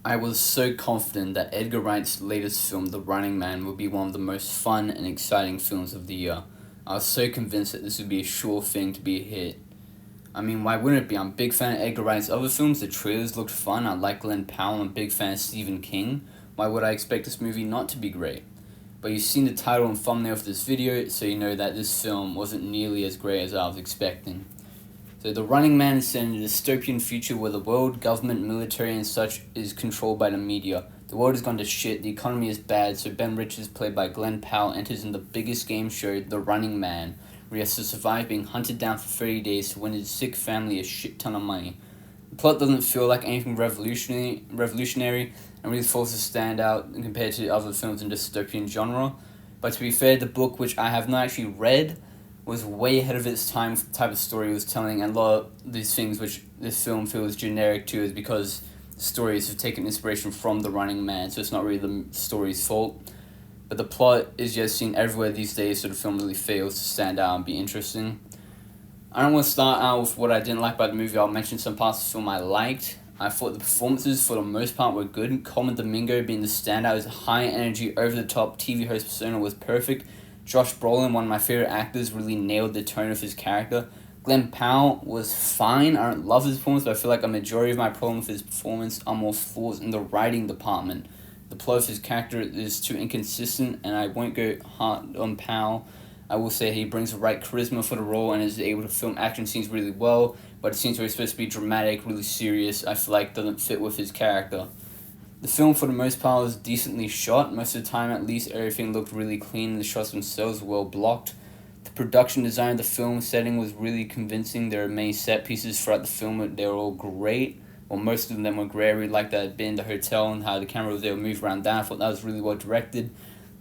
I was so confident that Edgar Wright's latest film, The Running Man, would be one of the most fun and exciting films of the year. I was so convinced that this would be a sure thing to be a hit. I mean, why wouldn't it be? I'm a big fan of Edgar Wright's other films, the trailers looked fun, I like Glenn Powell, I'm a big fan of Stephen King. Why would I expect this movie not to be great? But you've seen the title and thumbnail for this video, so you know that this film wasn't nearly as great as I was expecting. So The Running Man is set in a dystopian future where the world, government, military and such is controlled by the media. The world has gone to shit, the economy is bad, so Ben Richards, played by Glenn Powell, enters in the biggest game show, The Running Man, where he has to survive being hunted down for 30 days to win his sick family a shit ton of money. The plot doesn't feel like anything revolutionary and really fails to stand out compared to other films in dystopian genre. But to be fair, the book, which I have not actually read, was way ahead of its time for the type of story it was telling, and a lot of these things which this film feels generic to is because the stories have taken inspiration from The Running Man, so it's not really the story's fault. But the plot is just seen everywhere these days, so the film really fails to stand out and be interesting. I don't want to start out with what I didn't like about the movie. I'll mention some parts of the film I liked. I thought the performances, for the most part, were good. Coleman Domingo being the standout, his high energy, over-the-top TV host persona was perfect. Josh Brolin, one of my favorite actors, really nailed the tone of his character. Glenn Powell was fine. I don't love his performance, but I feel like a majority of my problem with his performance are more flaws in the writing department. The plot of his character is too inconsistent, and I won't go hard on Powell. I will say he brings the right charisma for the role and is able to film action scenes really well, but it seems where he's supposed to be dramatic, really serious, I feel like doesn't fit with his character. The film, for the most part, was decently shot. Most of the time, at least, everything looked really clean. The shots themselves were well blocked. The production design of the film setting was really convincing. There are many set pieces throughout the film. They were all great. Well, most of them were great. I really liked that it'd been in the hotel and how the camera was able to move around that. I thought that was really well directed.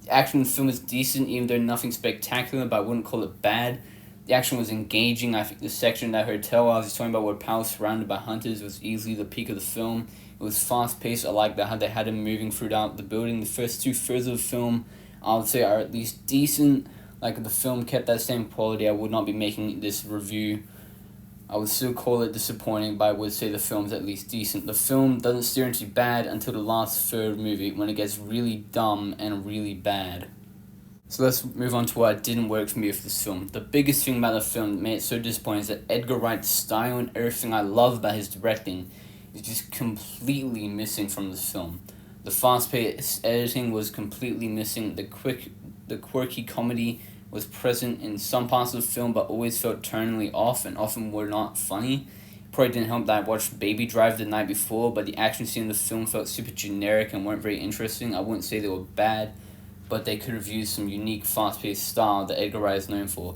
The action in the film is decent, even though nothing spectacular, but I wouldn't call it bad. The action was engaging. I think the section in that hotel I was talking about where Powell's surrounded by hunters was easily the peak of the film. It was fast-paced. I liked that how they had him moving throughout the building. The first two-thirds of the film, I would say, are at least decent. Like, if the film kept that same quality, I would not be making this review. I would still call it disappointing, but I would say the film's at least decent. The film doesn't steer into bad until the last third movie, when it gets really dumb and really bad. So let's move on to what didn't work for me with this film. The biggest thing about the film that made it so disappointing is that Edgar Wright's style and everything I love about his directing is just completely missing from this film. The fast-paced editing was completely missing. The quirky comedy was present in some parts of the film, but always felt tonally off and often were not funny. Probably didn't help that I watched Baby Drive the night before, but the action scene in the film felt super generic and weren't very interesting. I wouldn't say they were bad, but they could have used some unique fast-paced style that Edgar Wright is known for.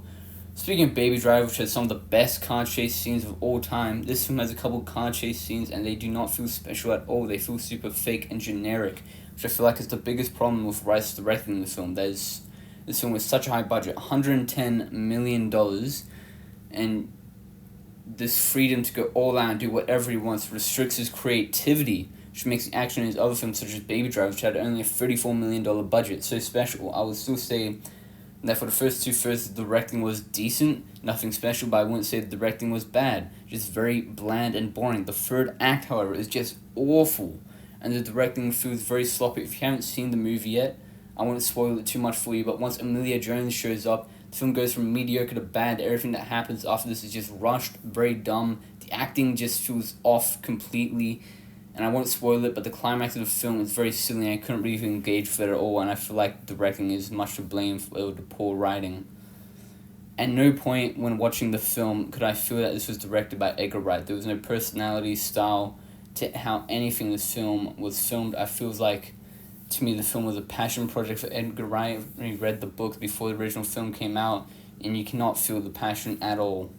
Speaking of Baby Drive, which has some of the best car chase scenes of all time, this film has a couple car chase scenes and they do not feel special at all. They feel super fake and generic, which I feel like is the biggest problem with Wright's directing the film. This film was such a high budget, $110 million, and this freedom to go all out and do whatever he wants restricts his creativity, which makes the action in his other films such as Baby Drive, which had only a $34 million budget, so special. I would still say that for the first two-thirds, the directing was decent, nothing special, but I wouldn't say the directing was bad, just very bland and boring. The third act, however, is just awful, and the directing feels very sloppy. If you haven't seen the movie yet, I won't spoil it too much for you, but once Emilia Jones shows up, the film goes from mediocre to bad. Everything that happens after this is just rushed, very dumb. The acting just feels off completely, and I won't spoil it, but the climax of the film is very silly, and I couldn't really engage with it at all, and I feel like the directing is much to blame for the poor writing. At no point when watching the film could I feel that this was directed by Edgar Wright. There was no personality, style to how anything in this film was filmed. I feels like, to me, the film was a passion project for Edgar Wright. He read the book before the original film came out, and you cannot feel the passion at all.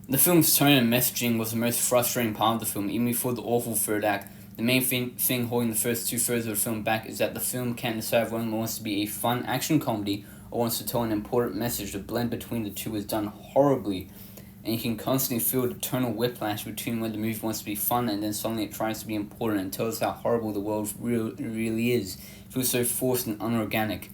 The film's tone and messaging was the most frustrating part of the film, even before the awful third act. The main thing holding the first two-thirds of the film back is that the film can't decide whether it wants to be a fun action comedy or wants to tell an important message. The blend between the two is done horribly, and you can constantly feel the tonal whiplash between when the movie wants to be fun and then suddenly it tries to be important and tells how horrible the world really is. It feels so forced and unorganic.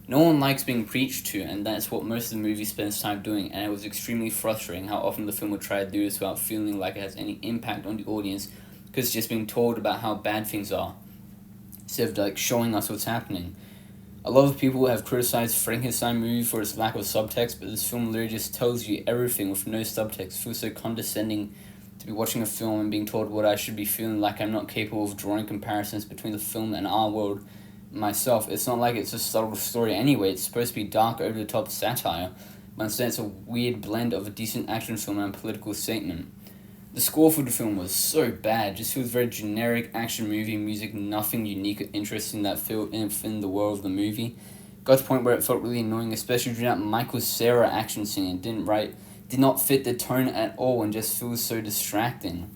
No one likes being preached to, and that's what most of the movie spends time doing, and it was extremely frustrating how often the film would try to do this without feeling like it has any impact on the audience, because it's just being told about how bad things are, instead of like showing us what's happening. A lot of people have criticized Frankenstein movie for its lack of subtext, but this film literally just tells you everything with no subtext. It feels so condescending to be watching a film and being told what I should be feeling, like I'm not capable of drawing comparisons between the film and our world myself. It's not like it's a subtle story anyway. It's supposed to be dark, over the top satire, but instead it's a weird blend of a decent action film and a political statement. The score for the film was so bad. Just feels very generic action movie music, nothing unique or interesting that felt in the world of the movie. Got to the point where it felt really annoying, especially during that Michael Cera action scene. It did not fit the tone at all and just feels so distracting.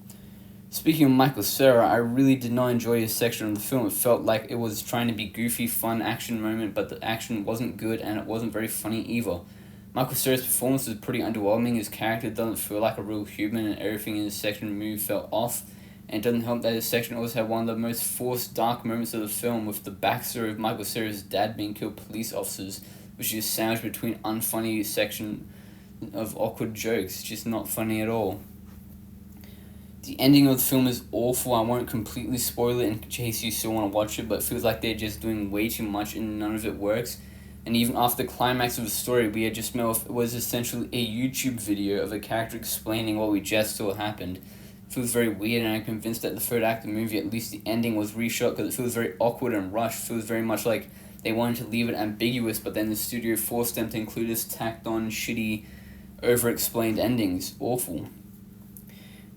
Speaking of Michael Cera, I really did not enjoy his section of the film. It felt like it was trying to be goofy, fun action moment, but the action wasn't good and it wasn't very funny either. Michael Cera's performance is pretty underwhelming. His character doesn't feel like a real human, and everything in his section of the movie felt off. And it doesn't help that his section also had one of the most forced, dark moments of the film, with the backstory of Michael Cera's dad being killed police officers, which is sandwiched between unfunny section of awkward jokes. It's just not funny at all. The ending of the film is awful. I won't completely spoil it in case you still want to watch it, but it feels like they're just doing way too much and none of it works. And even after the climax of the story, we had just met with, it was essentially a YouTube video of a character explaining what we just saw happened. It feels very weird, and I'm convinced that the third act of the movie, at least the ending, was reshot because it feels very awkward and rushed. It feels very much like they wanted to leave it ambiguous, but then the studio forced them to include this tacked on, shitty, over-explained endings. Awful.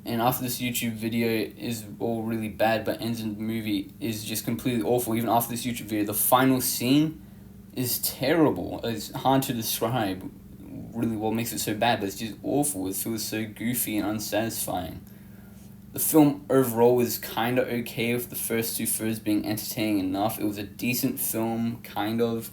And after this YouTube video is all really bad, but ends in the movie is just completely awful. Even after this YouTube video, the final scene is terrible. It's hard to describe really what makes it so bad, but it's just awful. It feels so goofy and unsatisfying. The film overall was kind of okay, with the first two-thirds being entertaining enough. It was a decent film, kind of,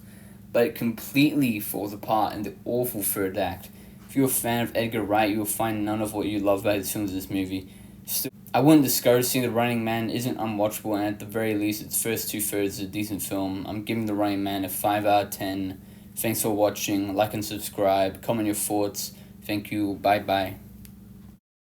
but it completely falls apart in the awful third act. If you're a fan of Edgar Wright, you'll find none of what you love about his films in this movie. Still, I wouldn't discourage seeing The Running Man. Isn't unwatchable, and at the very least, its first two-thirds is a decent film. I'm giving The Running Man a 5 out of 10. Thanks for watching. Like and subscribe. Comment your thoughts. Thank you. Bye-bye.